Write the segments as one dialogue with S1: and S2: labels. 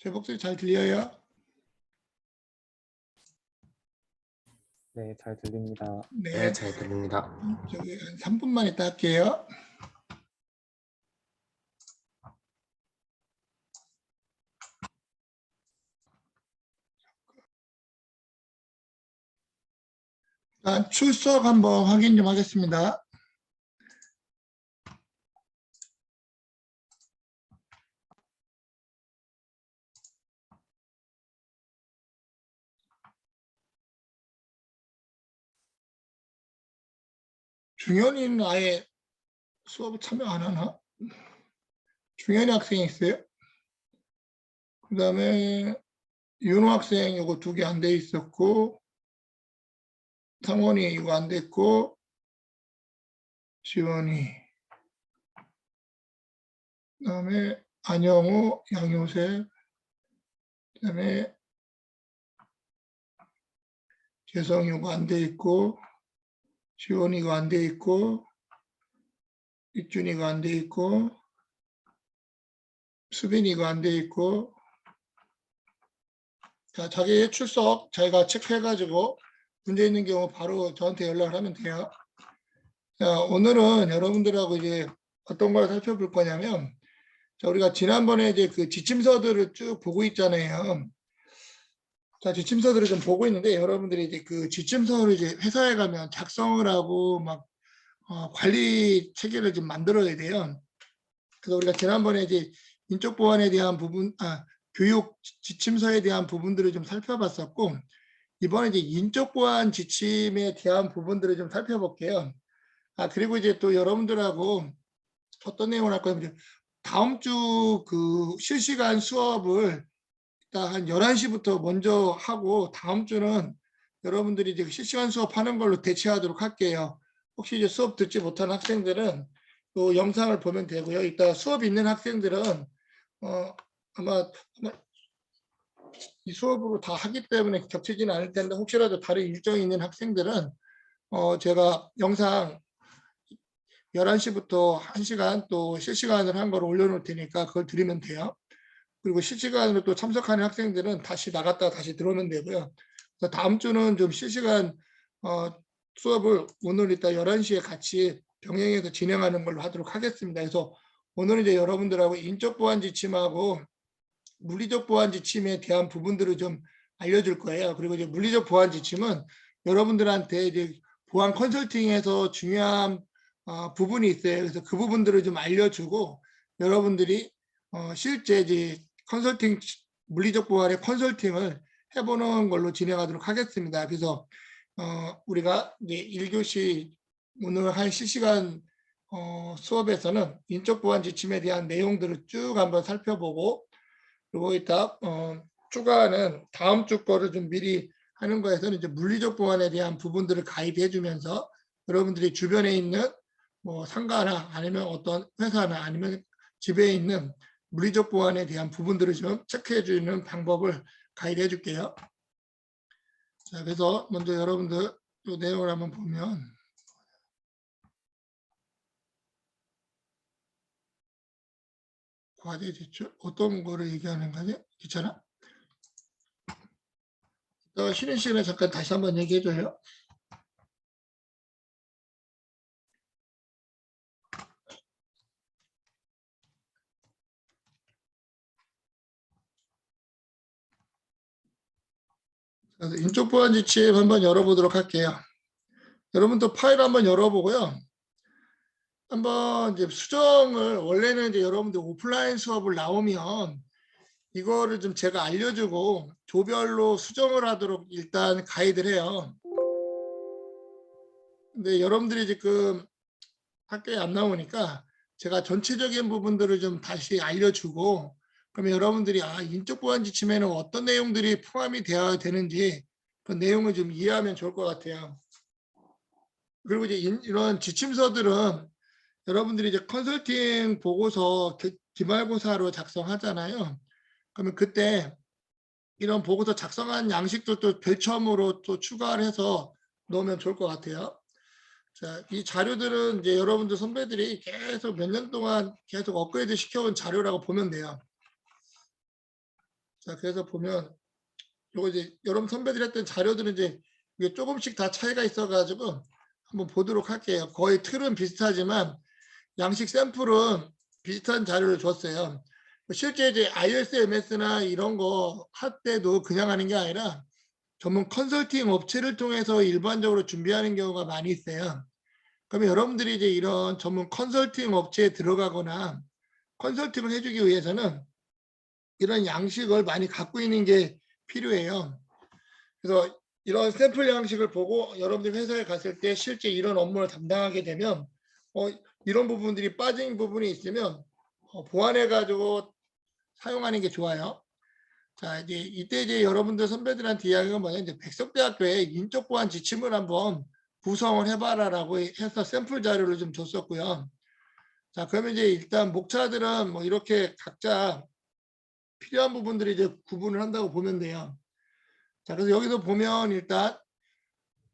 S1: 제 목소리 잘 들려요?
S2: 네, 잘 들립니다.
S1: 네,
S3: 잘 들립니다.
S1: 저기 한 3분만 있다 할게요. 출석 한번 확인 좀 하겠습니다. 중현이는 아예 수업에 참여 안 하나? 중현이 학생이 있어요? 그 다음에 윤호 학생 이거 2개 안 돼 있었고, 상원이 이거 안 됐고, 지원이, 그 다음에 안영호, 양효셉, 그 다음에 재성이 이거 안 돼 있고, 지원이가 안 돼 있고, 익준이가 안 돼 있고, 수빈이가 안 돼 있고. 자, 자기 출석 자기가 체크해가지고 문제 있는 경우 바로 저한테 연락을 하면 돼요. 자, 오늘은 여러분들하고 이제 어떤 걸 살펴볼 거냐면, 자, 우리가 지난번에 이제 그 지침서들을 쭉 보고 있잖아요. 자, 지침서들을 좀 보고 있는데, 여러분들이 이제 그 지침서를 이제 회사에 가면 작성을 하고 막 관리 체계를 좀 만들어야 돼요. 그래서 우리가 지난번에 이제 인적 보안에 대한 부분, 교육 지침서에 대한 부분들을 좀 살펴봤었고, 이번에 이제 인적 보안 지침에 대한 부분들을 좀 살펴볼게요. 그리고 이제 또 여러분들하고 어떤 내용을 할 거냐면, 다음 주 그 실시간 수업을 일단 한 11시부터 먼저 하고, 다음 주는 여러분들이 이제 실시간 수업하는 걸로 대체하도록 할게요. 혹시 이제 수업 듣지 못한 학생들은 또 영상을 보면 되고요. 이따 수업 있는 학생들은 아마 이 수업으로 다 하기 때문에 겹치지는 않을 텐데, 혹시라도 다른 일정이 있는 학생들은 제가 영상 11시부터 1시간 또 실시간을 한 걸 올려놓을 테니까 그걸 들으면 돼요. 그리고 실시간으로 또 참석하는 학생들은 다시 나갔다가 다시 들어오면 되고요. 그래서 다음 주는 좀 실시간 수업을 오늘 이따 11시에 같이 병행해서 진행하는 걸로 하도록 하겠습니다. 그래서 오늘 이제 여러분들하고 인적 보안 지침하고 물리적 보안 지침에 대한 부분들을 좀 알려줄 거예요. 그리고 이제 물리적 보안 지침은 여러분들한테 이제 보안 컨설팅에서 중요한 부분이 있어요. 그래서 그 부분들을 좀 알려주고, 여러분들이 실제 이제 컨설팅, 물리적 보안의 컨설팅을 해보는 걸로 진행하도록 하겠습니다. 그래서 우리가 이제 1교시 오늘 한 실시간 수업에서는 인적 보안 지침에 대한 내용들을 쭉 한번 살펴보고, 그리고 이따 추가하는 다음 주 거를 좀 미리 하는 거에서는 이제 물리적 보안에 대한 부분들을 가이드해 주면서 여러분들이 주변에 있는 뭐 상가나 아니면 어떤 회사나 아니면 집에 있는 물리적 보안에 대한 부분들을 좀 체크해 주는 방법을 가이드해 줄게요. 자, 그래서 먼저 여러분들 이 내용을 한번 보면, 과제 제출 어떤 거를 얘기하는 거지? 귀찮아? 쉬는 시간에 잠깐 다시 한번 얘기해 줘요. 그래서 인적 보안 지침 한번 열어보도록 할게요. 여러분도 파일 한번 열어보고요. 한번 이제 수정을, 원래는 이제 여러분들 오프라인 수업을 나오면 이거를 좀 제가 알려주고 조별로 수정을 하도록 일단 가이드를 해요. 근데 여러분들이 지금 학교에 안 나오니까 제가 전체적인 부분들을 좀 다시 알려주고, 그러면 여러분들이 인적 보안 지침에는 어떤 내용들이 포함이 되어야 되는지 그 내용을 좀 이해하면 좋을 것 같아요. 그리고 이제 이런 지침서들은 여러분들이 이제 컨설팅 보고서 기말고사로 작성하잖아요. 그러면 그때 이런 보고서 작성한 양식도 또 별첨으로 또 추가를 해서 넣으면 좋을 것 같아요. 자, 이 자료들은 이제 여러분들 선배들이 계속 몇 년 동안 계속 업그레이드 시켜온 자료라고 보면 돼요. 자, 그래서 보면 요거 이제 여러분 선배들이 했던 자료들은 이제 이게 조금씩 다 차이가 있어가지고 한번 보도록 할게요. 거의 틀은 비슷하지만 양식 샘플은 비슷한 자료를 줬어요. 실제 이제 IELTS, MS나 이런 거 할 때도 그냥 하는 게 아니라 전문 컨설팅 업체를 통해서 일반적으로 준비하는 경우가 많이 있어요. 그러면 여러분들이 이제 이런 전문 컨설팅 업체에 들어가거나 컨설팅을 해주기 위해서는 이런 양식을 많이 갖고 있는 게 필요해요. 그래서 이런 샘플 양식을 보고 여러분들 회사에 갔을 때 실제 이런 업무를 담당하게 되면 이런 부분들이 빠진 부분이 있으면 보완해 가지고 사용하는 게 좋아요. 자, 이때 이제 여러분들 선배들한테 이야기가 뭐냐, 이제 백석대학교에 인적 보안 지침을 한번 구성을 해봐라라고 해서 샘플 자료를 좀 줬었고요. 자, 그러면 이제 일단 목차들은 뭐 이렇게 각자 필요한 부분들이 이제 구분을 한다고 보면 돼요. 자, 그래서 여기서 보면 일단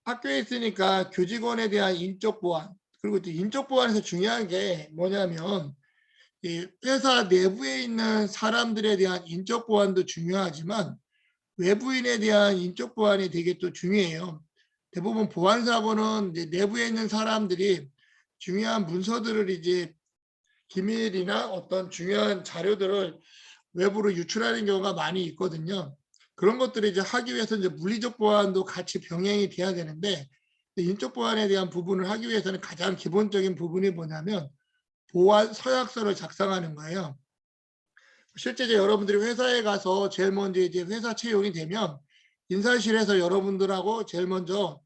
S1: 학교에 있으니까 교직원에 대한 인적 보안, 그리고 또 인적 보안에서 중요한 게 뭐냐면 이 회사 내부에 있는 사람들에 대한 인적 보안도 중요하지만 외부인에 대한 인적 보안이 되게 또 중요해요. 대부분 보안 사고는 이제 내부에 있는 사람들이 중요한 문서들을 이제 기밀이나 어떤 중요한 자료들을 외부로 유출하는 경우가 많이 있거든요. 그런 것들을 이제 하기 위해서 이제 물리적 보안도 같이 병행이 돼야 되는데 인적 보안에 대한 부분을 하기 위해서는 가장 기본적인 부분이 뭐냐면 보안 서약서를 작성하는 거예요. 실제 이제 여러분들이 회사에 가서 제일 먼저 이제 회사 채용이 되면 인사실에서 여러분들하고 제일 먼저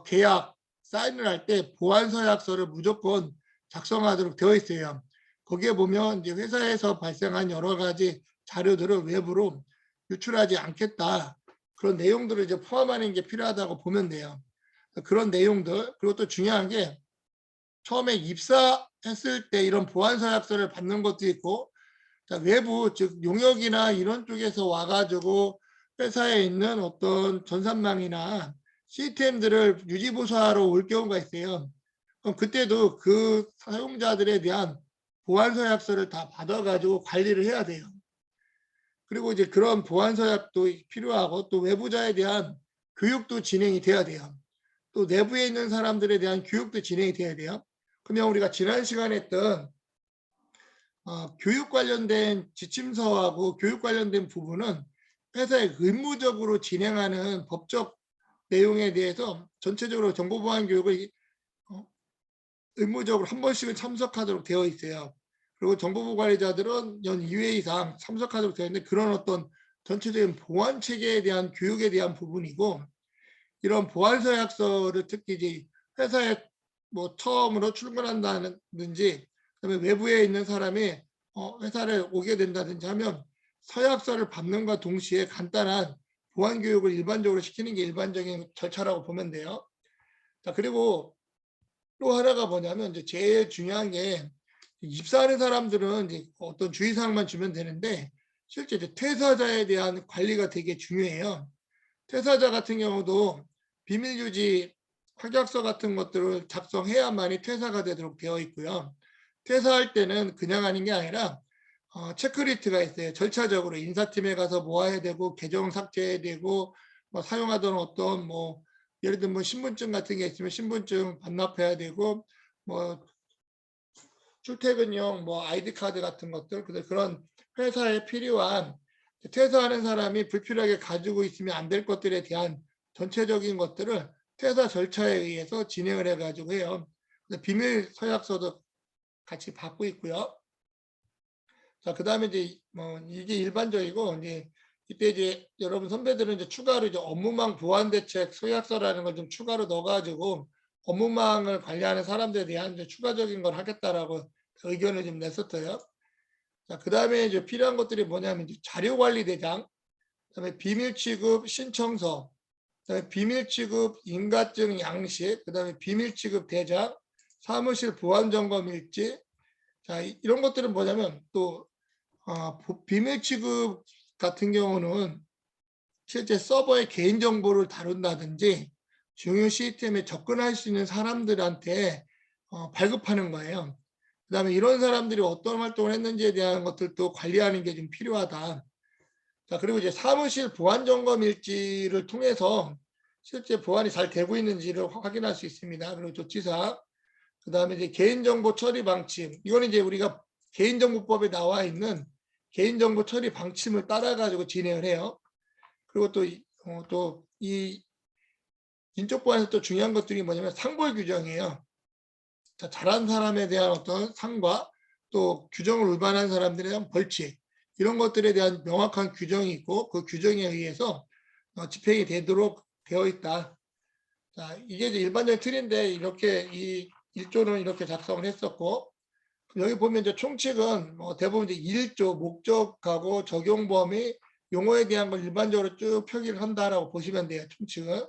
S1: 계약 사인을 할 때 보안 서약서를 무조건 작성하도록 되어 있어요. 거기에 보면 이제 회사에서 발생한 여러 가지 자료들을 외부로 유출하지 않겠다. 그런 내용들을 이제 포함하는 게 필요하다고 보면 돼요. 그런 내용들, 그리고 또 중요한 게 처음에 입사했을 때 이런 보안 서약서를 받는 것도 있고, 자, 외부 즉 용역이나 이런 쪽에서 와가지고 회사에 있는 어떤 전산망이나 시스템들을 유지보수하러 올 경우가 있어요. 그럼 그때도 그 사용자들에 대한 보안 서약서를 다 받아가지고 관리를 해야 돼요. 그리고 이제 그런 보안 서약도 필요하고 또 외부자에 대한 교육도 진행이 돼야 돼요. 또 내부에 있는 사람들에 대한 교육도 진행이 돼야 돼요. 그러면 우리가 지난 시간에 했던 교육 관련된 지침서하고 교육 관련된 부분은 회사에 의무적으로 진행하는 법적 내용에 대해서 전체적으로 정보보안 교육을 의무적으로 한 번씩은 참석하도록 되어 있어요. 그리고 정보보 관리자들은 연 2회 이상 참석하도록 되어 있는데 그런 어떤 전체적인 보안 체계에 대한 교육에 대한 부분이고 이런 보안 서약서를 특히 이제 회사에 뭐 처음으로 출근한다든지 그다음에 외부에 있는 사람이 회사를 오게 된다든지 하면 서약서를 받는과 동시에 간단한 보안 교육을 일반적으로 시키는 게 일반적인 절차라고 보면 돼요. 자, 그리고 또 하나가 뭐냐면 이제 제일 중요한 게 입사하는 사람들은 이제 어떤 주의사항만 주면 되는데 실제 이제 퇴사자에 대한 관리가 되게 중요해요. 퇴사자 같은 경우도 비밀유지 확약서 같은 것들을 작성해야만이 퇴사가 되도록 되어 있고요. 퇴사할 때는 그냥 하는 게 아니라 체크리스트가 있어요. 절차적으로 인사팀에 가서 뭐 해야 되고 계정 삭제해야 되고 뭐 사용하던 어떤 뭐 예를 들면 뭐 신분증 같은 게 있으면 신분증 반납해야 되고 뭐 출퇴근용 뭐 아이디 카드 같은 것들 그런 회사에 필요한 퇴사하는 사람이 불필요하게 가지고 있으면 안 될 것들에 대한 전체적인 것들을 퇴사 절차에 의해서 진행을 해가지고 해요. 비밀 서약서도 같이 받고 있고요. 자, 그 다음에 이제 뭐 이게 일반적이고 이제 이때 이제 여러분 선배들은 이제 추가로 이제 업무망 보안 대책 서약서라는 걸 좀 추가로 넣어가지고 업무망을 관리하는 사람들에 대한 이제 추가적인 걸 하겠다라고 의견을 좀 냈었어요. 자, 그 다음에 이제 필요한 것들이 뭐냐면 이제 자료관리대장, 그다음에 비밀 취급 신청서, 그다음에 비밀 취급 인가증 양식, 그다음에 비밀 취급 대장, 사무실 보안 점검 일지. 자, 이런 것들은 뭐냐면 또 비밀 취급 같은 경우는 실제 서버의 개인 정보를 다룬다든지 중요 시스템에 접근할 수 있는 사람들한테 발급하는 거예요. 그다음에 이런 사람들이 어떤 활동을 했는지에 대한 것들도 관리하는 게 좀 필요하다. 자, 그리고 이제 사무실 보안 점검 일지를 통해서 실제 보안이 잘 되고 있는지를 확인할 수 있습니다. 그리고 조치사, 그 다음에 이제 개인정보 처리 방침. 이거는 이제 우리가 개인정보법에 나와 있는 개인정보 처리 방침을 따라가지고 진행을 해요. 그리고 또 이 인적 보안에서 또 중요한 것들이 뭐냐면 상벌 규정이에요. 자, 잘한 사람에 대한 어떤 상과 또 규정을 위반한 사람들에 대한 벌칙, 이런 것들에 대한 명확한 규정이 있고 그 규정에 의해서 집행이 되도록 되어 있다. 자, 이게 이제 일반적인 틀인데 이렇게 이 1조는 이렇게 작성을 했었고, 여기 보면 이제 총칙은 대부분 이제 1조 목적하고 적용 범위, 용어에 대한 걸 일반적으로 쭉 표기를 한다라고 보시면 돼요. 총칙은.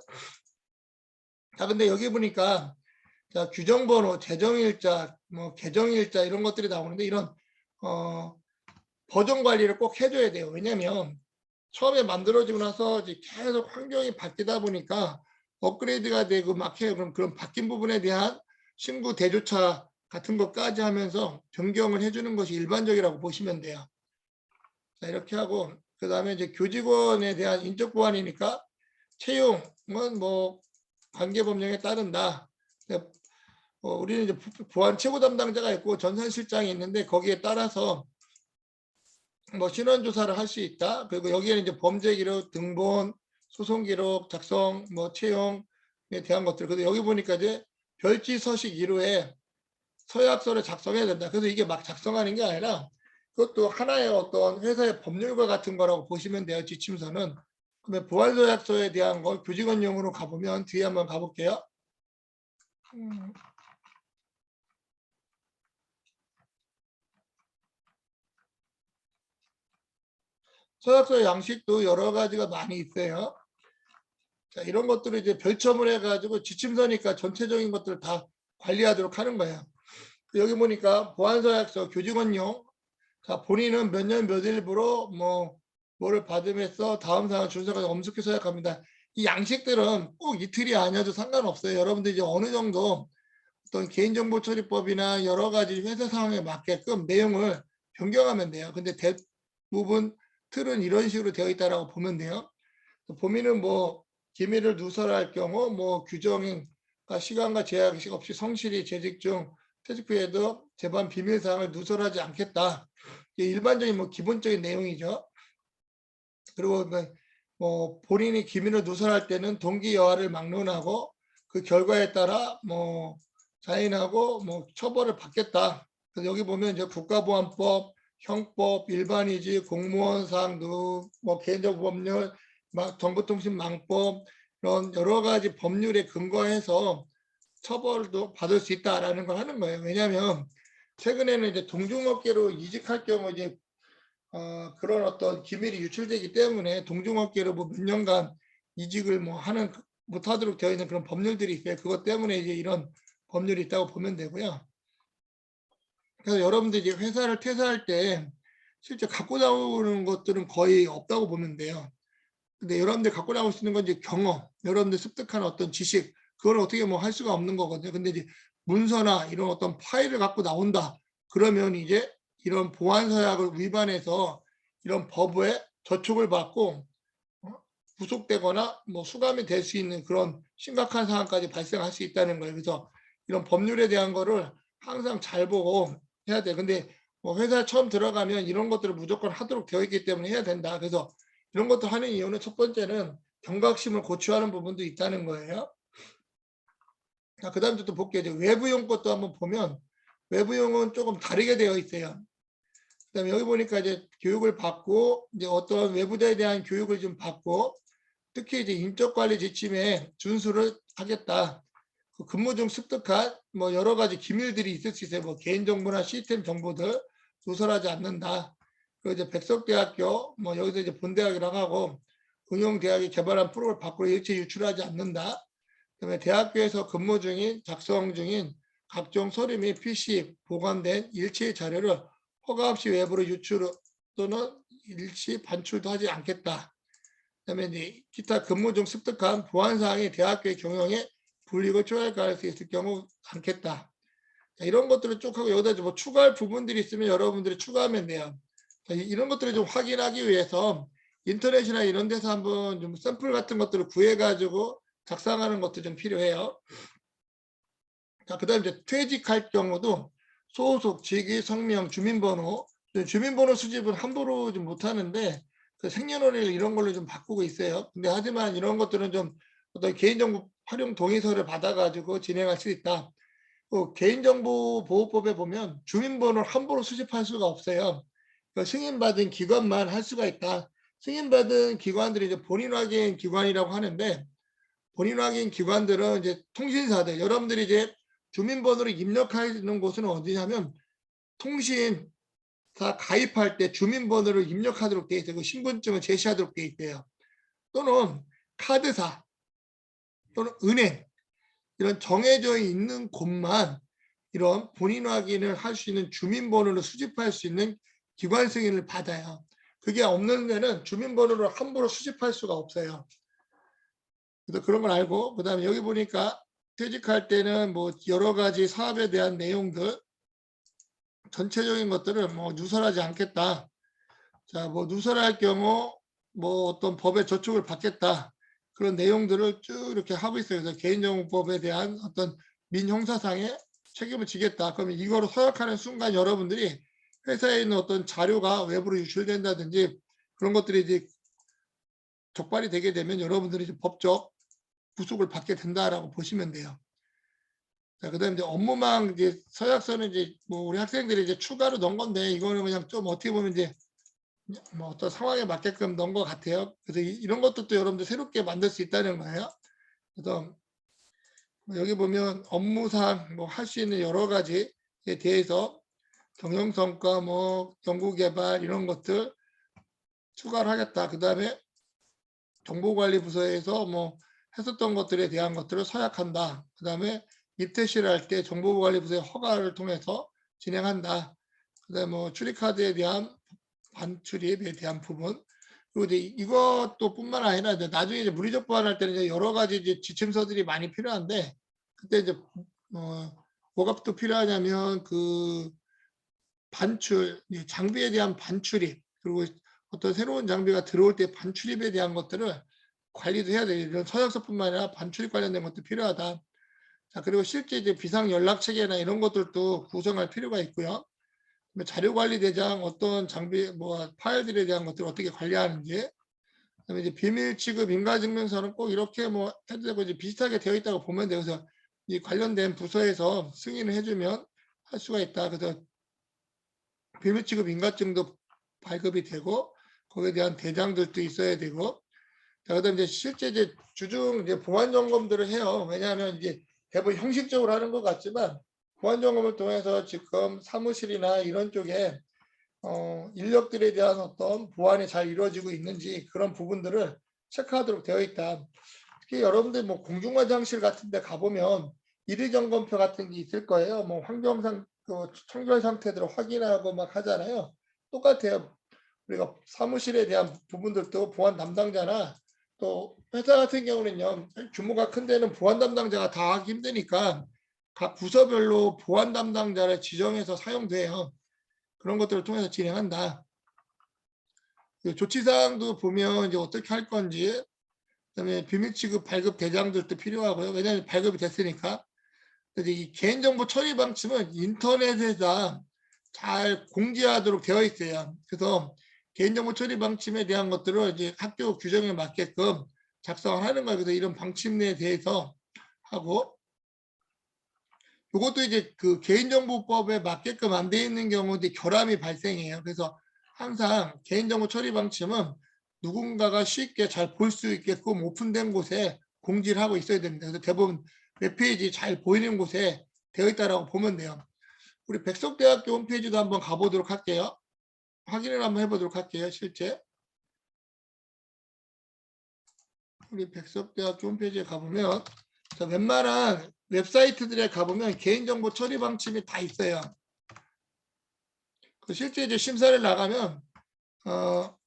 S1: 자, 근데 여기 보니까 자, 규정번호, 재정일자, 개정일자 이런 것들이 나오는데 이런 버전 관리를 꼭 해줘야 돼요. 왜냐하면 처음에 만들어지고 나서 이제 계속 환경이 바뀌다 보니까 업그레이드가 되고 막 해요. 그럼 그런 바뀐 부분에 대한 신고 대조차 같은 것까지 하면서 변경을 해주는 것이 일반적이라고 보시면 돼요. 자, 이렇게 하고 그 다음에 이제 교직원에 대한 인적 보안이니까 채용은 관계법령에 따른다. 우리는 이제 보안 최고 담당자가 있고 전산실장이 있는데 거기에 따라서 신원 조사를 할 수 있다. 그리고 여기에는 이제 범죄 기록, 등본, 소송 기록, 작성, 채용에 대한 것들. 그래서 여기 보니까 이제 별지 서식 1호에 서약서를 작성해야 된다. 그래서 이게 막 작성하는 게 아니라 그것도 하나의 어떤 회사의 법률과 같은 거라고 보시면 돼요. 지침서는. 그러면 보안 서약서에 대한 걸 교직원용으로 가보면 뒤에 한번 가볼게요. 서약서 양식도 여러 가지가 많이 있어요. 자, 이런 것들을 이제 별첨을 해가지고 지침서니까 전체적인 것들을 다 관리하도록 하는 거예요. 여기 보니까 보안서약서 교직원용. 자, 본인은 몇 년 몇 일부로 뭐를 받으면서 다음 사항 준수까지 엄숙히 서약합니다. 이 양식들은 꼭 이틀이 아니어도 상관없어요. 여러분들 이제 어느 정도 어떤 개인정보처리법이나 여러 가지 회사 상황에 맞게끔 내용을 변경하면 돼요. 근데 대부분 틀은 이런 식으로 되어 있다라고 보면 돼요. 보면은 기밀을 누설할 경우 규정과 시간과 제약 없이 성실히 재직 중 퇴직 후에도 재반 비밀 사항을 누설하지 않겠다. 이게 일반적인 기본적인 내용이죠. 그리고 본인이 기밀을 누설할 때는 동기 여하를 막론하고 그 결과에 따라 자인하고 처벌을 받겠다. 그래서 여기 보면 이제 국가보안법, 형법, 일반이지, 공무원상, 개인정보법률, 정보통신망법 이런 여러 가지 법률에 근거해서 처벌도 받을 수 있다라는 걸 하는 거예요. 왜냐하면 최근에는 이제 동종업계로 이직할 경우 이제 그런 어떤 기밀이 유출되기 때문에 동종업계로 몇 년간 이직을 하는 못하도록 되어 있는 그런 법률들이 있어요. 그것 때문에 이제 이런 법률이 있다고 보면 되고요. 그래서 여러분들 이제 회사를 퇴사할 때 실제 갖고 나오는 것들은 거의 없다고 보면 돼요. 근데 여러분들 갖고 나올 수 있는 건 이제 경험, 여러분들 습득한 어떤 지식, 그걸 어떻게 할 수가 없는 거거든요. 근데 이제 문서나 이런 어떤 파일을 갖고 나온다. 그러면 이제 이런 보안 서약을 위반해서 이런 법에 저촉을 받고 구속되거나 수감이 될 수 있는 그런 심각한 상황까지 발생할 수 있다는 거예요. 그래서 이런 법률에 대한 거를 항상 잘 보고 해야 돼. 근데 회사에 처음 들어가면 이런 것들을 무조건 하도록 되어 있기 때문에 해야 된다. 그래서 이런 것들 하는 이유는 첫 번째는 경각심을 고취하는 부분도 있다는 거예요. 자, 그 다음에 또 볼게요. 이제 외부용 것도 한번 보면 외부용은 조금 다르게 되어 있어요. 그다음에 여기 보니까 이제 교육을 받고 이제 어떤 외부자에 대한 교육을 좀 받고 특히 이제 인적관리 지침에 준수를 하겠다. 그 근무 중 습득한 여러 가지 기밀들이 있을 수 있어요. 개인정보나 시스템 정보들 누설하지 않는다. 그리고 이제 백석대학교 여기서 이제 본대학이라고 하고 응용대학이 개발한 프로그램을 밖으로 일체 유출하지 않는다. 그다음에 대학교에서 근무 중인 작성 중인 각종 서류 및 PC 보관된 일체의 자료를 허가 없이 외부로 유출 또는 일시 반출도 하지 않겠다. 그다음에 이제 기타 근무 중 습득한 보안 사항이 대학교의 경영에 불이익을 초래할 가능성이 있을 경우 않겠다. 자, 이런 것들을 쭉 하고 여기다 추가할 부분들이 있으면 여러분들이 추가하면 돼요. 자, 이런 것들을 좀 확인하기 위해서 인터넷이나 이런 데서 한번 좀 샘플 같은 것들을 구해가지고 작성하는 것도 좀 필요해요. 자, 그 다음에 이제 퇴직할 경우도 소속, 직위, 성명, 주민번호. 주민번호 수집은 함부로 좀 못하는데 그 생년월일 이런 걸로 좀 바꾸고 있어요. 근데 하지만 이런 것들은 좀 어떤 개인정보 활용 동의서를 받아가지고 진행할 수 있다. 개인정보보호법에 보면 주민번호를 함부로 수집할 수가 없어요. 그러니까 승인받은 기관만 할 수가 있다. 승인받은 기관들이 이제 본인 확인 기관이라고 하는데 본인 확인 기관들은 이제 통신사들, 여러분들이 이제 주민번호를 입력하는 곳은 어디냐면 통신사 가입할 때 주민번호를 입력하도록 되어 있어요. 신분증을 제시하도록 되어 있대요. 또는 카드사 또는 은행 이런 정해져 있는 곳만 이런 본인 확인을 할 수 있는 주민번호를 수집할 수 있는 기관 승인을 받아요. 그게 없는 데는 주민번호를 함부로 수집할 수가 없어요. 그래서 그런 걸 알고 그다음에 여기 보니까 퇴직할 때는 뭐 여러 가지 사업에 대한 내용들 전체적인 것들을 뭐 누설하지 않겠다. 자, 뭐 누설할 경우 뭐 어떤 법의 저촉을 받겠다. 그런 내용들을 쭉 이렇게 하고 있어요. 그래서 개인정보법에 대한 어떤 민형사상의 책임을 지겠다. 그러면 이거로 서약하는 순간 여러분들이 회사에 있는 어떤 자료가 외부로 유출된다든지 그런 것들이 이제 적발이 되게 되면 여러분들이 이제 법적 구속을 받게 된다라고 보시면 돼요. 자, 그다음에 이제 업무망 이제 서약서는 이제 뭐 우리 학생들이 이제 추가로 넣은 건데 이거는 그냥 좀 어떻게 보면 이제 뭐 어떤 상황에 맞게끔 넣은 것 같아요. 그래서 이런 것도 또 여러분들 새롭게 만들 수 있다는 거예요. 그래서 여기 보면 업무상 뭐 할 수 있는 여러 가지에 대해서 경영성과 뭐 연구개발 이런 것들 추가를 하겠다. 그 다음에 정보관리부서에서 뭐 했었던 것들에 대한 것들을 서약한다. 그 다음에 입퇴실을 할 때 정보관리부서의 허가를 통해서 진행한다. 그 다음에 뭐 출입카드에 대한 반출입에 대한 부분. 그리고 이제 이것도 뿐만 아니라 이제 나중에 이제 물리적 보완할 때는 이제 여러 가지 이제 지침서들이 많이 필요한데 그때 이제 뭐가 또 필요하냐면 그 반출, 장비에 대한 반출입 그리고 어떤 새로운 장비가 들어올 때 반출입에 대한 것들을 관리도 해야 돼요. 이런 서약서뿐만 아니라 반출입 관련된 것도 필요하다. 자, 그리고 실제 이제 비상 연락 체계나 이런 것들도 구성할 필요가 있고요. 자료 관리 대장 어떤 장비 뭐 파일들에 대한 것들을 어떻게 관리하는지 그다음에 이제 비밀 취급 인가 증명서는 꼭 이렇게 뭐 해도 되고 이제 비슷하게 되어 있다고 보면 돼요. 그래서 이 관련된 부서에서 승인을 해주면 할 수가 있다. 그래서 비밀 취급 인가증도 발급이 되고 거기에 대한 대장들도 있어야 되고 자, 그다음에 이제 실제 이제 주중 이제 보안 점검들을 해요. 왜냐하면 이제 대부분 형식적으로 하는 것 같지만 보안 점검을 통해서 지금 사무실이나 이런 쪽에 인력들에 대한 어떤 보안이 잘 이루어지고 있는지 그런 부분들을 체크하도록 되어 있다. 특히 여러분들 뭐 공중화장실 같은 데 가보면 일일 점검표 같은 게 있을 거예요. 뭐 환경상 그 청결 상태들을 확인하고 막 하잖아요. 똑같아요. 우리가 사무실에 대한 부분들도 보안 담당자나 또 회사 같은 경우는요. 규모가 큰 데는 보안 담당자가 다 하기 힘드니까 각 부서별로 보안 담당자를 지정해서 사용돼요. 그런 것들을 통해서 진행한다. 조치사항도 보면 이제 어떻게 할 건지, 그다음에 비밀 취급 발급 대장들도 필요하고요. 왜냐하면 발급이 됐으니까. 그래서 이 개인정보 처리 방침은 인터넷에다 잘 공지하도록 되어 있어요. 그래서 개인정보 처리 방침에 대한 것들을 이제 학교 규정에 맞게끔 작성을 하는 거예요. 그래서 이런 방침에 대해서 하고, 이것도 이제 그 개인정보법에 맞게끔 안 돼 있는 경우 이제 결함이 발생해요. 그래서 항상 개인정보 처리 방침은 누군가가 쉽게 잘 볼 수 있게끔 오픈된 곳에 공지를 하고 있어야 됩니다. 그래서 대부분 웹페이지 잘 보이는 곳에 되어 있다라고 보면 돼요. 우리 백석대학교 홈페이지도 한번 가보도록 할게요. 확인을 한번 해보도록 할게요. 실제 우리 백석대학교 홈페이지에 가보면 웬만한 웹사이트들에 가보면 개인정보 처리 방침이 다 있어요. 실제 이제 심사를 나가면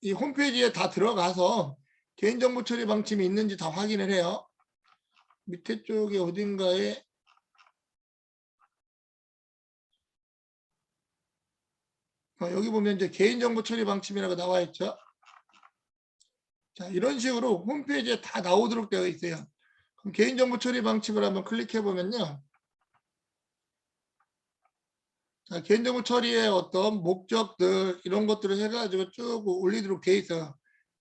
S1: 이 홈페이지에 다 들어가서 개인정보 처리 방침이 있는지 다 확인을 해요. 밑에 쪽에 어딘가에 여기 보면 이제 개인정보 처리 방침이라고 나와 있죠. 자, 이런 식으로 홈페이지에 다 나오도록 되어 있어요. 그럼 개인정보 처리 방침을 한번 클릭해 보면요. 자, 개인정보 처리의 어떤 목적들 이런 것들을 해가지고 쭉 올리도록 되어 있어요.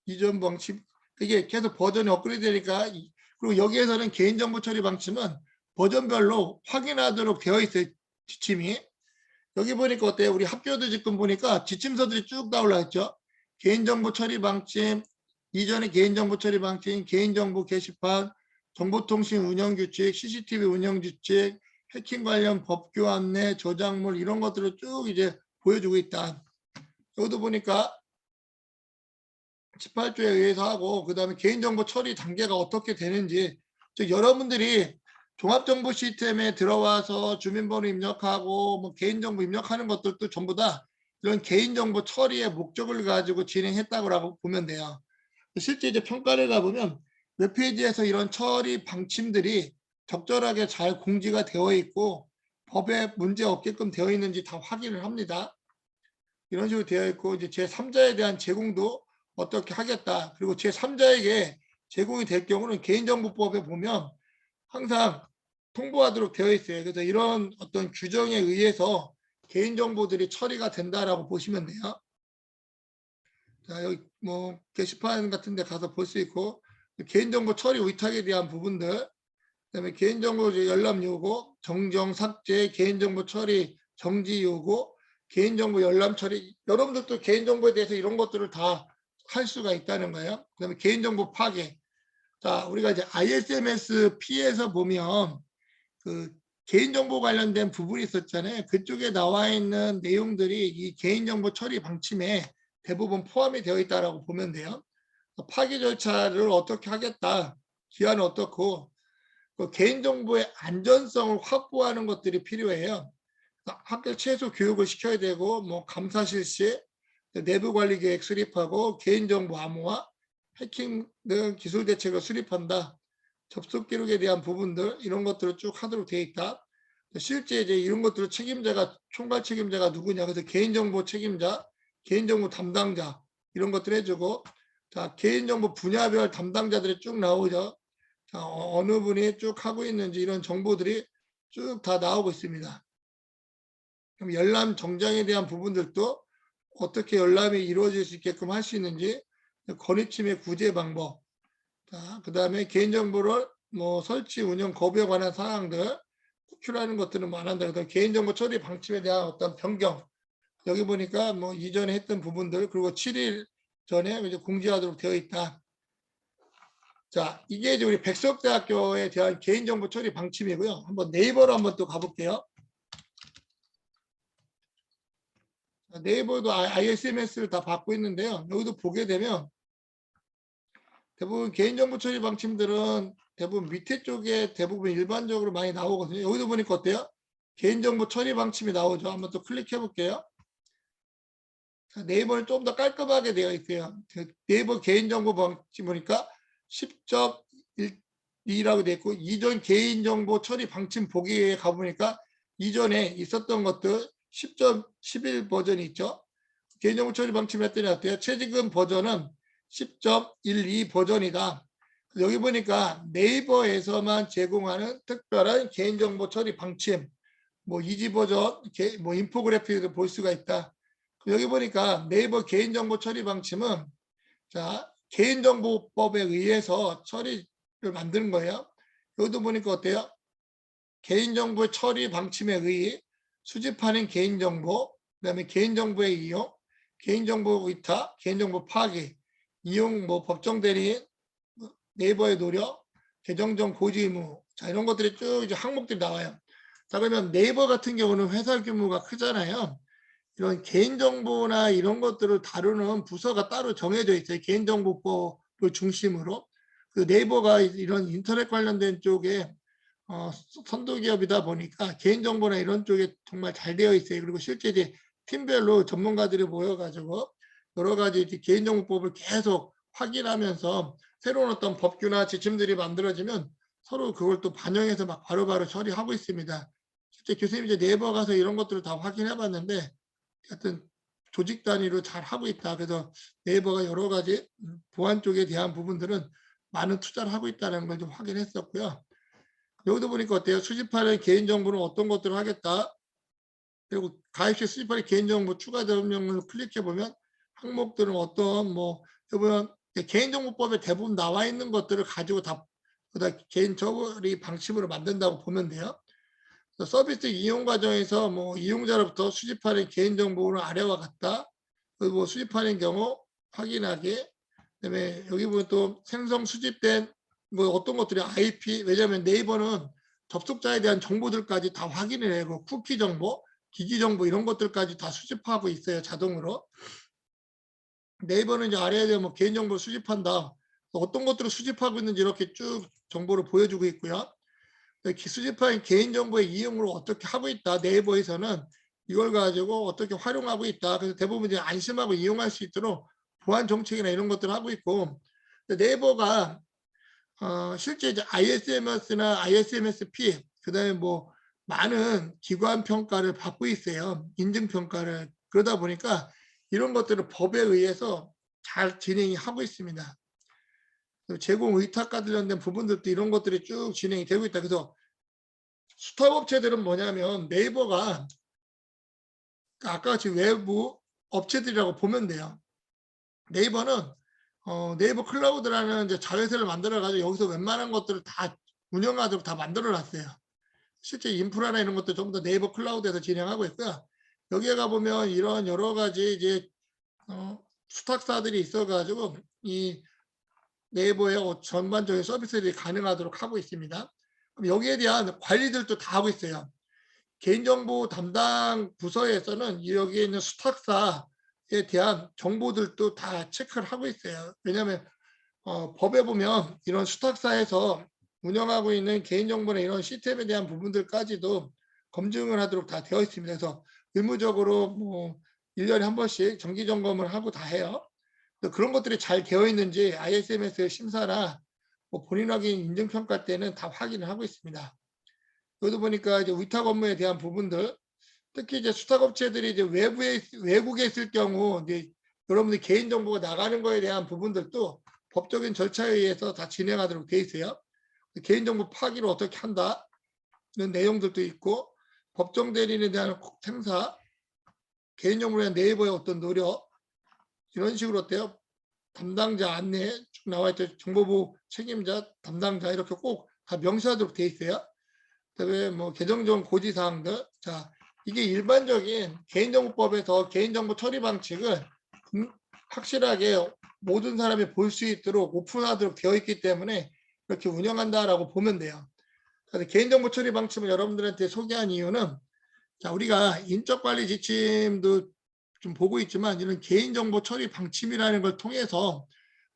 S1: 이전 방침 이게 계속 버전이 업그레이드 되니까 그리고 여기에서는 개인정보 처리 방침은 버전별로 확인하도록 되어 있어요. 지침이. 여기 보니까 어때요? 우리 학교도 지금 보니까 지침서들이 쭉 나올라 있죠. 개인정보 처리 방침, 이전의 개인정보 처리 방침, 개인정보 게시판, 정보통신 운영규칙, CCTV 운영규칙, 해킹 관련 법규 안내, 저작물 이런 것들을 쭉 이제 보여주고 있다. 여기도 보니까 18조에 의해서 하고 그 다음에 개인정보 처리 단계가 어떻게 되는지 즉 여러분들이 종합정보 시스템에 들어와서 주민번호 입력하고 뭐 개인정보 입력하는 것들도 전부 다 이런 개인정보 처리의 목적을 가지고 진행했다고 보면 돼요. 실제 이제 평가를 가보면 웹페이지에서 이런 처리 방침들이 적절하게 잘 공지가 되어 있고 법에 문제 없게끔 되어 있는지 다 확인을 합니다. 이런 식으로 되어 있고 이제 제3자에 대한 제공도 어떻게 하겠다. 그리고 제3자에게 제공이 될 경우는 개인정보법에 보면 항상 통보하도록 되어 있어요. 그래서 이런 어떤 규정에 의해서 개인정보들이 처리가 된다라고 보시면 돼요. 자, 여기 뭐 게시판 같은 데 가서 볼 수 있고 개인정보 처리 위탁에 대한 부분들 그다음에 개인정보 열람 요구, 정정 삭제, 개인정보 처리 정지 요구, 개인정보 열람 처리 여러분들도 개인정보에 대해서 이런 것들을 다 할 수가 있다는 거예요. 그다음에 개인정보 파괴. 자, 우리가 이제 ISMS-P에서 보면 그 개인정보 관련된 부분이 있었잖아요. 그쪽에 나와 있는 내용들이 이 개인정보 처리 방침에 대부분 포함이 되어 있다라고 보면 돼요. 파기 절차를 어떻게 하겠다, 기한은 어떻고, 그 개인정보의 안전성을 확보하는 것들이 필요해요. 학교 최소 교육을 시켜야 되고, 뭐 감사 실시, 내부 관리 계획 수립하고, 개인정보 암호화, 해킹 등 기술 대책을 수립한다. 접속 기록에 대한 부분들 이런 것들을 쭉 하도록 되어 있다. 실제 이제 이런 것들을 책임자가 총괄 책임자가 누구냐 그래서 개인정보 책임자, 개인정보 담당자 이런 것들 해주고 자 개인정보 분야별 담당자들이 쭉 나오죠. 자, 어느 분이 쭉 하고 있는지 이런 정보들이 쭉 다 나오고 있습니다. 그럼 열람 정장에 대한 부분들도 어떻게 열람이 이루어질 수 있게끔 할 수 있는지 권익침해 구제 방법 자, 그 다음에 개인정보를 뭐 설치, 운영, 거부에 관한 사항들, 호출하는 것들은 많은데, 개인정보 처리 방침에 대한 어떤 변경, 여기 보니까 뭐 이전에 했던 부분들, 그리고 7일 전에 이제 공지하도록 되어 있다. 자, 이게 이제 우리 백석대학교에 대한 개인정보 처리 방침이고요. 한번 네이버로 한번 또 가볼게요. 네이버도 ISMS를 다 받고 있는데요. 여기도 보게 되면 대부분 개인정보 처리 방침들은 대부분 밑에 쪽에 대부분 일반적으로 많이 나오거든요. 여기도 보니까 어때요? 개인정보 처리 방침이 나오죠. 한번 또 클릭해 볼게요. 네이버는 좀 더 깔끔하게 되어 있어요. 네이버 개인정보 방침 보니까 10.1라고 되어 있고 이전 개인정보 처리 방침 보기에 가보니까 이전에 있었던 것들 10.11 버전이 있죠. 개인정보 처리 방침 했더니 어때요? 최지금 버전은 10.12 버전이다. 여기 보니까 네이버에서만 제공하는 특별한 개인정보 처리 방침, 뭐 이지 버전, 뭐 인포그래픽도 볼 수가 있다. 여기 보니까 네이버 개인정보 처리 방침은 자 개인정보법에 의해서 처리를 만드는 거예요. 여기도 보니까 어때요? 개인정보 처리 방침에 의해 수집하는 개인정보, 그다음에 개인정보의 이용, 개인정보 위탁, 개인정보 파기, 이용 뭐 법정 대리인, 네이버의 노력, 계정정 고지 의무, 자 이런 것들이 쭉 이제 항목들이 나와요. 자 그러면 네이버 같은 경우는 회사 규모가 크잖아요. 이런 개인정보나 이런 것들을 다루는 부서가 따로 정해져 있어요. 개인정보법을 중심으로. 그 네이버가 이런 인터넷 관련된 쪽에 선도기업이다 보니까 개인정보나 이런 쪽에 정말 잘 되어 있어요. 그리고 실제 이제 팀별로 전문가들이 모여가지고 여러 가지 개인정보법을 계속 확인하면서 새로운 어떤 법규나 지침들이 만들어지면 서로 그걸 또 반영해서 막 바로바로 처리하고 있습니다. 실제 교수님 이제 네이버 가서 이런 것들을 다 확인해 봤는데 하여튼 조직 단위로 잘 하고 있다. 그래서 네이버가 여러 가지 보안 쪽에 대한 부분들은 많은 투자를 하고 있다는 걸 좀 확인했었고요. 여기도 보니까 어때요? 수집하는 개인정보는 어떤 것들을 하겠다. 그리고 가입 시 수집하는 개인정보 추가 점령을 클릭해 보면 항목들은 어떤 뭐 보면 개인정보법에 대부분 나와 있는 것들을 가지고 다 개인 처리 방침으로 만든다고 보면 돼요. 서비스 이용 과정에서 뭐 이용자로부터 수집하는 개인정보는 아래와 같다. 그리고 뭐 수집하는 경우 확인하기. 그다음에 여기 보면 또 생성 수집된 뭐 어떤 것들이 IP 왜냐하면 네이버는 접속자에 대한 정보들까지 다 확인을 해고 쿠키 정보, 기기 정보 이런 것들까지 다 수집하고 있어요 자동으로. 네이버는 이제 아래에 대한 뭐 개인 정보 수집한다. 어떤 것들을 수집하고 있는지 이렇게 쭉 정보를 보여주고 있고요. 수집한 개인정보의 이용을 어떻게 하고 있다. 네이버에서는 이걸 가지고 어떻게 활용하고 있다. 그래서 대부분 이제 안심하고 이용할 수 있도록 보안 정책이나 이런 것들을 하고 있고 네이버가 실제 이제 ISMS나 ISMSP 그다음에 뭐 많은 기관 평가를 받고 있어요. 인증 평가를 그러다 보니까 이런 것들을 법에 의해서 잘 진행이 하고 있습니다. 제공 의탁과 관련된 부분들도 이런 것들이 쭉 진행이 되고 있다. 그래서 스타트업체들은 뭐냐면 네이버가 아까 같이 외부 업체들이라고 보면 돼요. 네이버는 네이버 클라우드라는 이제 자회사를 만들어 가지고 여기서 웬만한 것들을 다 운영하도록 다 만들어 놨어요. 실제 인프라나 이런 것도 전부 다 네이버 클라우드에서 진행하고 있고요. 여기에 가 보면 이런 여러 가지 이제 수탁사들이 있어 가지고 이 네이버의 전반적인 서비스들이 가능하도록 하고 있습니다. 그럼 여기에 대한 관리들도 다 하고 있어요. 개인정보 담당 부서에서는 여기에 있는 수탁사에 대한 정보들도 다 체크를 하고 있어요. 왜냐하면 법에 보면 이런 수탁사에서 운영하고 있는 개인정보나 이런 시스템에 대한 부분들까지도 검증을 하도록 다 되어 있습니다. 그래서 의무적으로 뭐 1년에 한 번씩 정기 점검을 하고 다 해요. 그런 것들이 잘 되어 있는지 ISMS 심사나 뭐 본인 확인 인증평가 때는 다 확인을 하고 있습니다. 여기도 보니까 이제 위탁 업무에 대한 부분들, 특히 이제 수탁업체들이 이제 외국에 있을 경우 이제 여러분들 개인 정보가 나가는 거에 대한 부분들도 법적인 절차에 의해서 다 진행하도록 돼 있어요. 개인 정보 파기를 어떻게 한다 이런 내용들도 있고 법정 대리인에 대한 행사, 개인 정보에 대한 네이버의 어떤 노력 이런 식으로 어때요? 담당자 안내 쭉 나와 있죠. 정보부 책임자, 담당자 이렇게 꼭 다 명시하도록 돼 있어요. 그다음에 뭐 개정전 고지 사항들. 자, 이게 일반적인 개인정보법에서 개인정보 처리 방식을 확실하게 모든 사람이 볼 수 있도록 오픈하도록 되어 있기 때문에 이렇게 운영한다라고 보면 돼요. 그래서 개인정보 처리 방침을 여러분들한테 소개한 이유는 자, 우리가 인적관리 지침도 좀 보고 있지만 이런 개인정보 처리 방침이라는 걸 통해서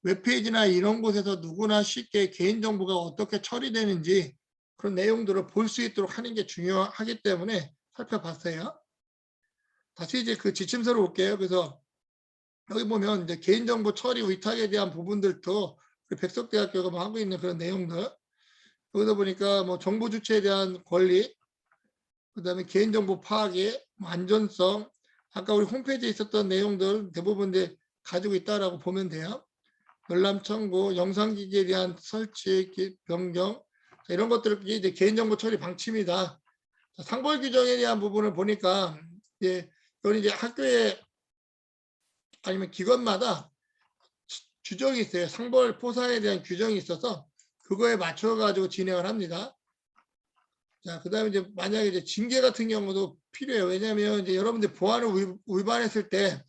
S1: 웹페이지나 이런 곳에서 누구나 쉽게 개인정보가 어떻게 처리되는지 그런 내용들을 볼 수 있도록 하는 게 중요하기 때문에 살펴봤어요. 다시 이제 그 지침서로 올게요. 그래서 여기 보면 이제 개인정보 처리 위탁에 대한 부분들도 백석대학교가 뭐 하고 있는 그런 내용들. 여기다 보니까 뭐 정보 주체에 대한 권리, 그다음에 개인정보 파악의 안전성, 아까 우리 홈페이지에 있었던 내용들 대부분 이제 가지고 있다라고 보면 돼요. 열람 청구, 영상기기에 대한 설치, 변경 이런 것들이 이제 개인정보 처리 방침이다. 상벌 규정에 대한 부분을 보니까 이제 이건 이제 학교에 아니면 기관마다 규정이 있어요. 상벌 포사에 대한 규정이 있어서 그거에 맞춰 가지고 진행을 합니다. 자, 그다음에 이제 만약에 이제 징계 같은 경우도 필요해요. 왜냐하면 이제 여러분들 보안을 위반했을 때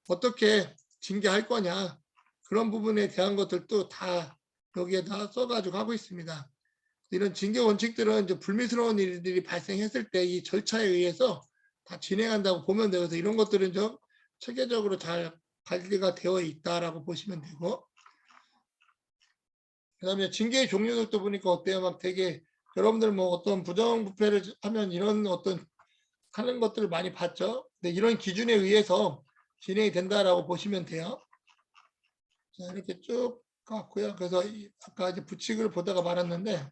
S1: 어떻게 징계할 거냐 그런 부분에 대한 것들도 다 여기에다 써가지고 하고 있습니다. 이런 징계 원칙들은 이제 불미스러운 일들이 발생했을 때 이 절차에 의해서 다 진행한다고 보면 되고 이런 것들은 좀 체계적으로 잘 관리가 되어 있다라고 보시면 되고 그다음에 징계의 종류들도 보니까 어때요? 막 되게 여러분들 뭐 어떤 부정부패를 하면 이런 어떤 하는 것들을 많이 봤죠. 근데 이런 기준에 의해서 진행이 된다라고 보시면 돼요. 자, 이렇게 쭉 갔고요. 그래서 아까 이제 부칙을 보다가 말았는데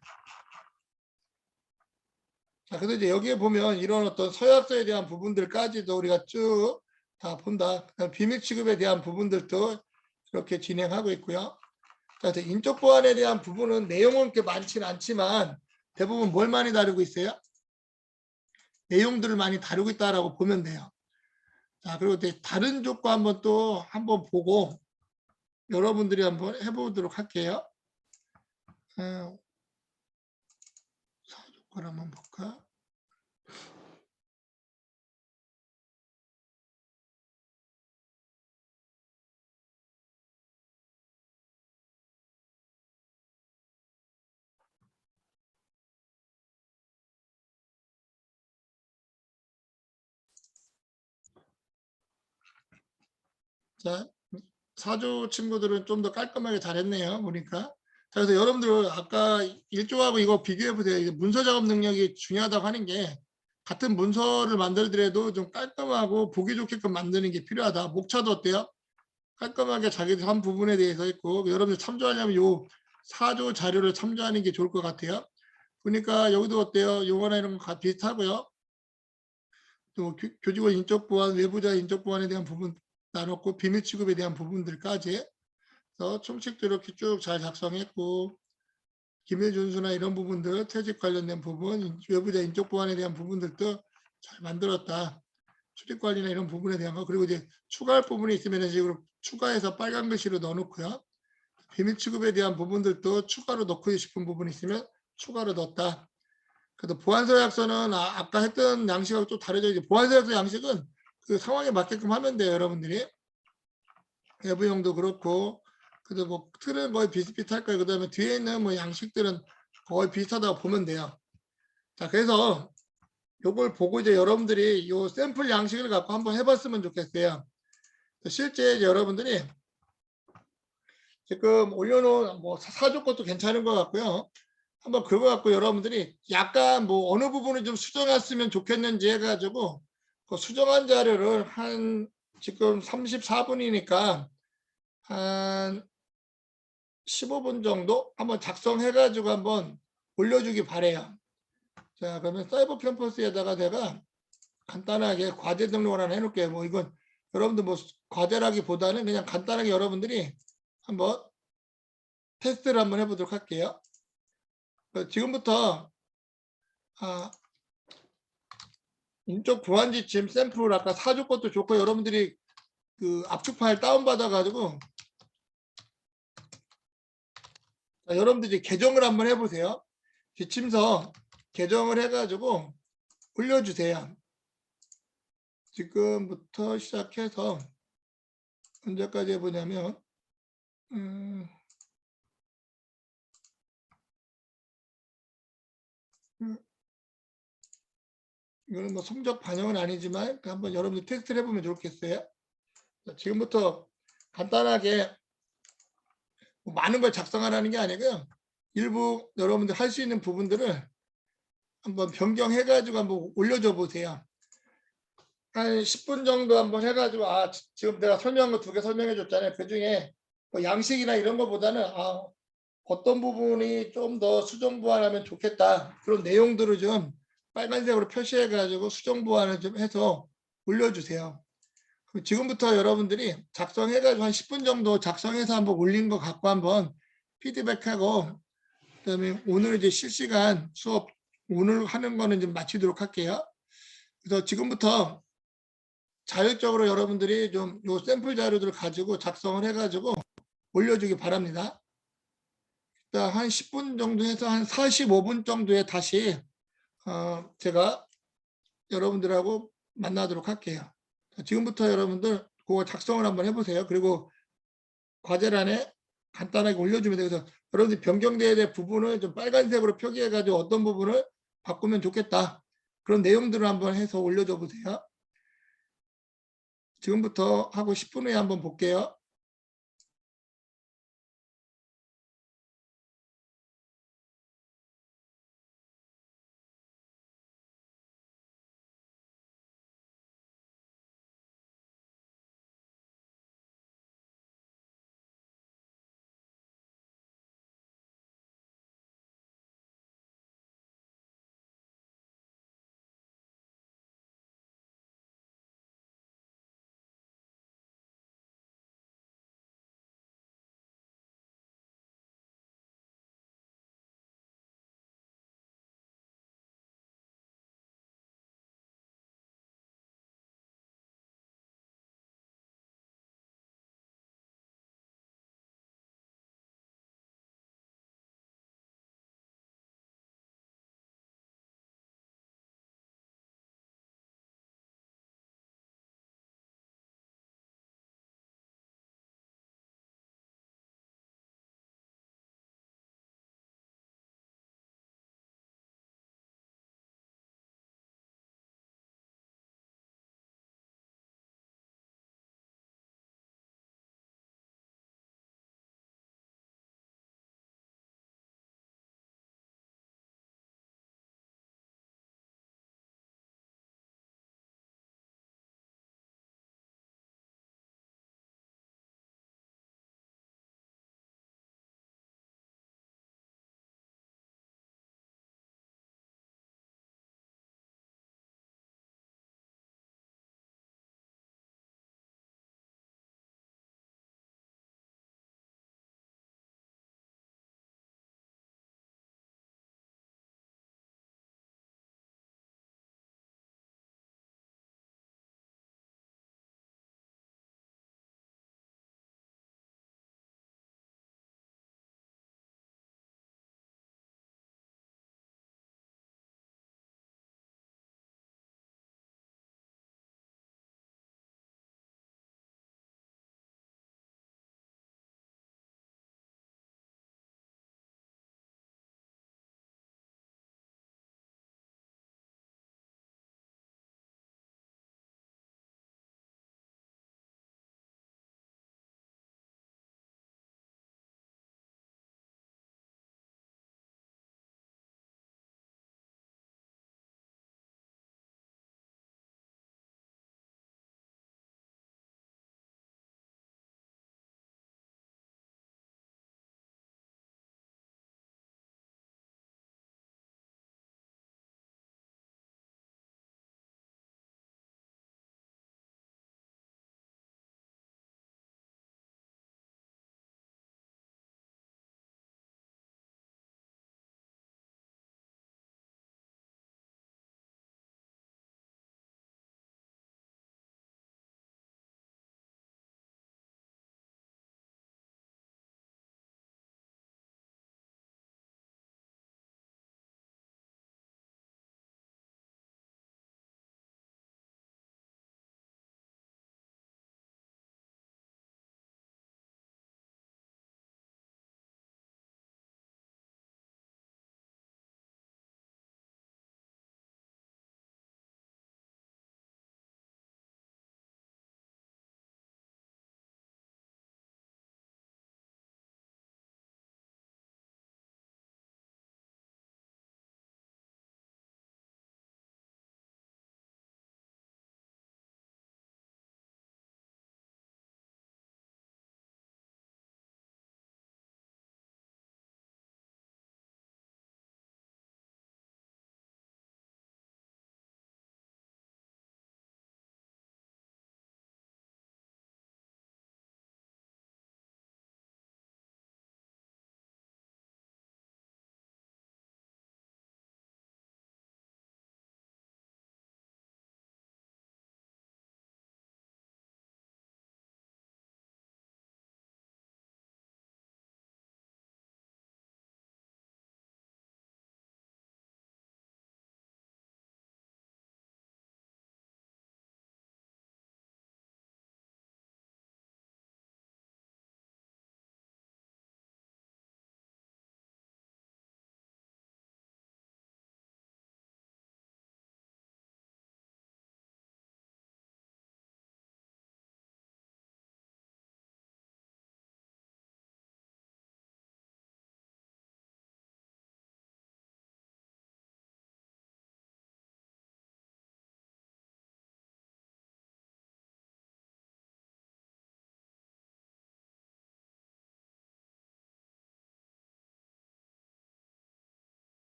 S1: 자, 그래서 이제 여기에 보면 이런 어떤 서약서에 대한 부분들까지도 우리가 쭉 다 본다. 그다음 비밀 취급에 대한 부분들도 이렇게 진행하고 있고요. 자, 인적 보안에 대한 부분은 내용은 그렇게 많지는 않지만 대부분 뭘 많이 다루고 있어요? 내용들을 많이 다루고 있다라고 보면 돼요. 자, 그리고 다른 쪽과 한번 보고 여러분들이 한번 해보도록 할게요. 사조건 한번 볼까? 자, 사조 친구들은 좀 더 깔끔하게 잘했네요. 보니까. 자, 그래서 여러분들 아까 1조하고 이거 비교해 보세요. 문서 작업 능력이 중요하다고 하는 게 같은 문서를 만들더라도 좀 깔끔하고 보기 좋게끔 만드는 게 필요하다. 목차도 어때요? 깔끔하게 자기들 한 부분에 대해서 있고 여러분들 참조하려면 요 4조 자료를 참조하는 게 좋을 것 같아요. 보니까 여기도 어때요? 요거나 이런 거 비슷하고요. 또 교직원 인적 보안, 외부자 인적 보안에 대한 부분 나눴고 비밀 취급에 대한 부분들까지 그래서 총칙도 이렇게 쭉 잘 작성했고 기밀 준수나 이런 부분들 퇴직 관련된 부분, 외부자 인적 보안에 대한 부분들도 잘 만들었다. 출입 관리나 이런 부분에 대한 거 그리고 이제 추가할 부분이 있으면 식으로 추가해서 빨간 글씨로 넣어놓고요. 비밀 취급에 대한 부분들도 추가로 넣고 싶은 부분이 있으면 추가로 넣었다. 그래도 보안서 약서는 아까 했던 양식하고 좀 다르죠. 이제 보안서 약서 양식은 그 상황에 맞게끔 하면 돼요, 여러분들이. 외부형도 그렇고, 그래도 뭐 틀은 거의 비슷비슷할 거예요. 그다음에 뒤에 있는 뭐 양식들은 거의 비슷하다고 보면 돼요. 자, 그래서 요걸 보고 이제 여러분들이 요 샘플 양식을 갖고 한번 해봤으면 좋겠어요. 실제 여러분들이 지금 올려놓은 뭐 사조 것도 괜찮은 것 같고요. 한번 그거 갖고 여러분들이 약간 뭐 어느 부분을 좀 수정했으면 좋겠는지 해가지고 그 수정한 자료를 한 지금 34분이니까 한 15분 정도 한번 작성해가지고 한번 올려주기 바래요. 자, 그러면 사이버 캠퍼스에다가 내가 간단하게 과제 등록을 하나 해놓을게요. 뭐 이건 여러분들 뭐 과제라기보다는 그냥 간단하게 여러분들이 한번 테스트를 한번 해보도록 할게요. 지금부터 인적 보안 지침 샘플을 아까 사줄 것도 좋고 여러분들이 그 압축 파일 다운 받아가지고 여러분들이 개정을 한번 해보세요. 지침서 개정을 해가지고 올려주세요. 지금부터 시작해서 언제까지 해보냐면 이거는 뭐 성적 반영은 아니지만 한번 여러분들 테스트를 해보면 좋겠어요. 지금부터 간단하게 뭐 많은 걸 작성하라는 게 아니고요. 일부 여러분들 할 수 있는 부분들을 한번 변경해가지고 한번 올려줘 보세요. 한 10분 정도 한번 해가지고 지금 내가 설명한 거 2개 설명해 줬잖아요. 그중에 뭐 양식이나 이런 거보다는 어떤 부분이 좀 더 수정 보완하면 좋겠다. 그런 내용들을 좀 빨간색으로 표시해 가지고 수정 보완을 좀 해서 올려주세요. 그럼 지금부터 여러분들이 작성해 가지고 한 10분 정도 작성해서 한번 올린 거 갖고 한번 피드백하고 그다음에 오늘 이제 실시간 수업 오늘 하는 거는 좀 마치도록 할게요. 그래서 지금부터 자율적으로 여러분들이 좀 요 샘플 자료들을 가지고 작성을 해가지고 올려주기 바랍니다. 일단 한 10분 정도 해서 한 45분 정도에 다시 제가 여러분들하고 만나도록 할게요. 지금부터 여러분들 그거 작성을 한번 해보세요. 그리고 과제란에 간단하게 올려주면 돼요. 그래서 여러분들이 변경돼야 될 부분을 좀 빨간색으로 표기해가지고 어떤 부분을 바꾸면 좋겠다. 그런 내용들을 한번 해서 올려줘 보세요. 지금부터 하고 10분 후에 한번 볼게요.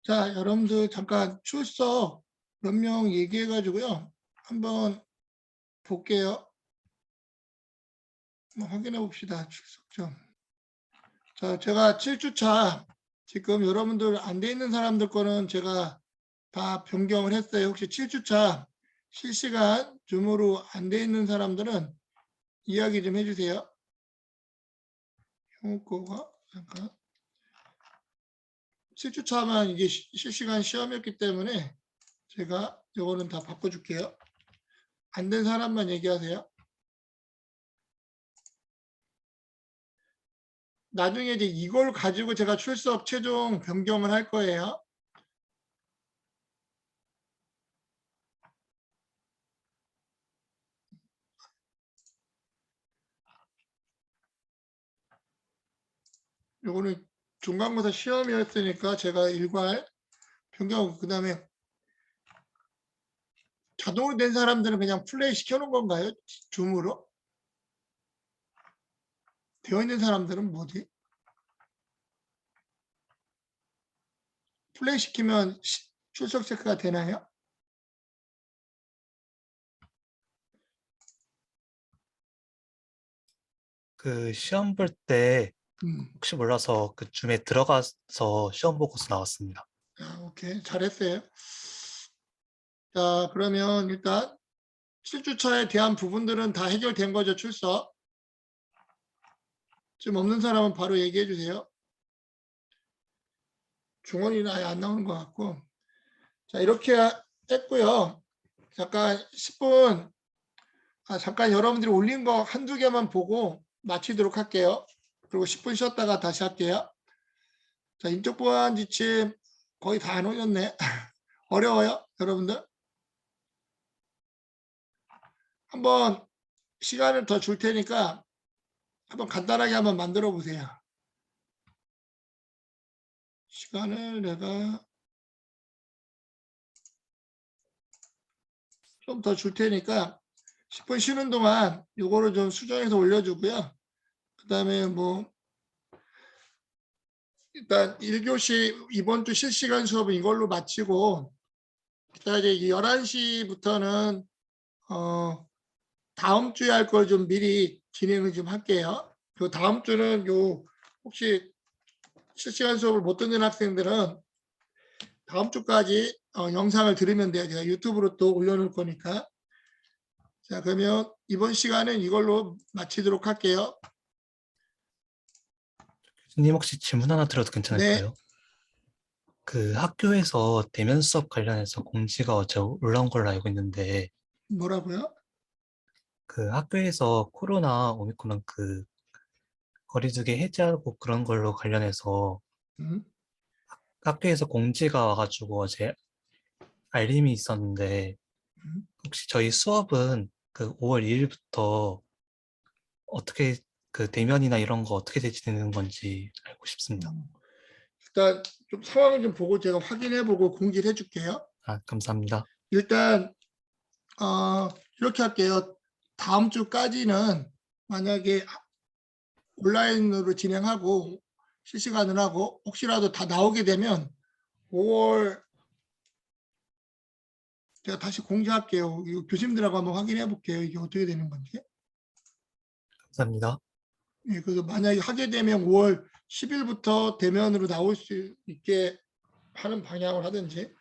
S1: 자, 여러분들 잠깐 출석 몇 명 얘기해 가지고요. 한번 볼게요. 한번 확인해 봅시다. 출석 좀. 자, 제가 7주차 지금 여러분들 안 돼 있는 사람들 거는 제가 다 변경을 했어요. 혹시 7주차 실시간 줌으로 안 돼 있는 사람들은 이야기 좀 해주세요. 형우 거가 잠깐 7주차만 이게 실시간 시험이었기 때문에 제가 이거는 다 바꿔줄게요. 안 된 사람만 얘기하세요. 나중에 이제 이걸 가지고 제가 출석 최종 변경을 할 거예요. 요거는 중간고사 시험이었으니까 제가 일괄 변경, 그 다음에 자동으로 된 사람들은 그냥 플레이 시켜놓은 건가요? 줌으로? 되어 있는 사람들은 뭐지? 플레이 시키면 출석 체크가 되나요?
S3: 그 시험 볼 때
S1: 음.
S3: 혹시 몰라서 그 줌에 들어가서 시험 보고서 나왔습니다.
S1: 오케이. 잘했어요. 자, 그러면 일단 7주차에 대한 부분들은 다 해결된 거죠, 출석. 지금 없는 사람은 바로 얘기해 주세요. 중원이는 아예 안 나오는 것 같고. 자, 이렇게 했고요. 잠깐 10분, 잠깐 여러분들이 올린 거 한두 개만 보고 마치도록 할게요. 그리고 10분 쉬었다가 다시 할게요. 자, 인적 보안 지침 거의 다 안 올렸네. 어려워요, 여러분들? 한번 시간을 더 줄 테니까 한번 간단하게 한번 만들어 보세요. 시간을 내가 좀 더 줄 테니까 10분 쉬는 동안 요거를 좀 수정해서 올려주고요. 그 다음에 뭐 일단 1교시 이번 주 실시간 수업은 이걸로 마치고 그다음에 이제 11시부터는 다음 주에 할 걸 좀 미리 진행을 좀 할게요. 그 다음 주는 요 혹시 실시간 수업을 못 듣는 학생들은 다음 주까지 영상을 들으면 돼요. 제가 유튜브로 또 올려놓을 거니까. 자, 그러면 이번 시간은 이걸로 마치도록 할게요.
S3: 교수님 혹시 질문 하나 드려도
S1: 네,
S3: 괜찮을까요? 그 학교에서 대면 수업 관련해서 공지가 어제 올라온 걸로 알고 있는데
S1: 뭐라고요?
S3: 그 학교에서 코로나 오미크론 그 거리두기 해제하고 그런 걸로 관련해서
S1: 음,
S3: 학교에서 공지가 와가지고 어제 알림이 있었는데
S1: 음.
S3: 혹시 저희 수업은 그 5월 2일부터 어떻게 그 대면이나 이런 거 어떻게 되는 건지 알고 싶습니다.
S1: 일단 좀 상황을 좀 보고 제가 확인해보고 공지를 해줄게요.
S3: 아, 감사합니다.
S1: 일단 이렇게 할게요. 다음 주까지는 만약에 온라인으로 진행하고 실시간을 하고 혹시라도 다 나오게 되면 5월 제가 다시 공지할게요. 이거 교수님들하고 한번 확인해 볼게요. 이게 어떻게 되는 건지.
S3: 감사합니다.
S1: 예, 그래서 만약에 하게 되면 5월 10일부터 대면으로 나올 수 있게 하는 방향을 하든지.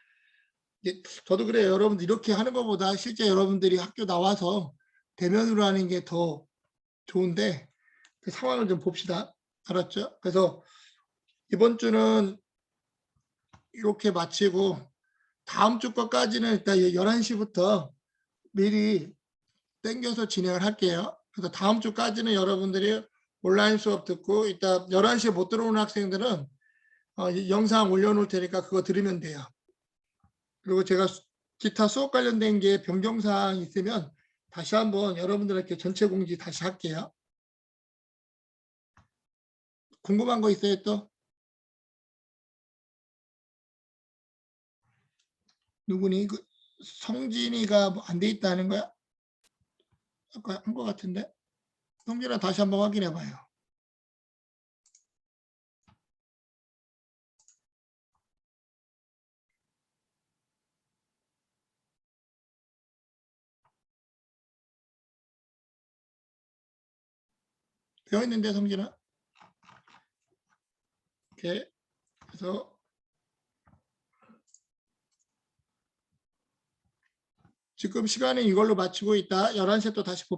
S1: 예, 저도 그래요. 여러분들 이렇게 하는 것보다 실제 여러분들이 학교 나와서 대면으로 하는 게 더 좋은데 그 상황을 좀 봅시다. 알았죠? 그래서 이번 주는 이렇게 마치고 다음 주 것까지는 일단 11시부터 미리 땡겨서 진행을 할게요. 그래서 다음 주까지는 여러분들이 온라인 수업 듣고 이따 11시에 못 들어오는 학생들은 이 영상 올려놓을 테니까 그거 들으면 돼요. 그리고 제가 기타 수업 관련된 게 변경사항 있으면 다시 한번 여러분들에게 전체 공지 다시 할게요. 궁금한 거 있어요 또? 누구니? 그 성진이가 뭐 안 돼 있다는 거야? 아까 한 거 같은데? 성진아 다시 한번 확인해 봐요. 되어 있는데 성진아. 이렇게 해서 지금 시간이 이걸로 마치고 있다. 11시에 또 다시 봅시다.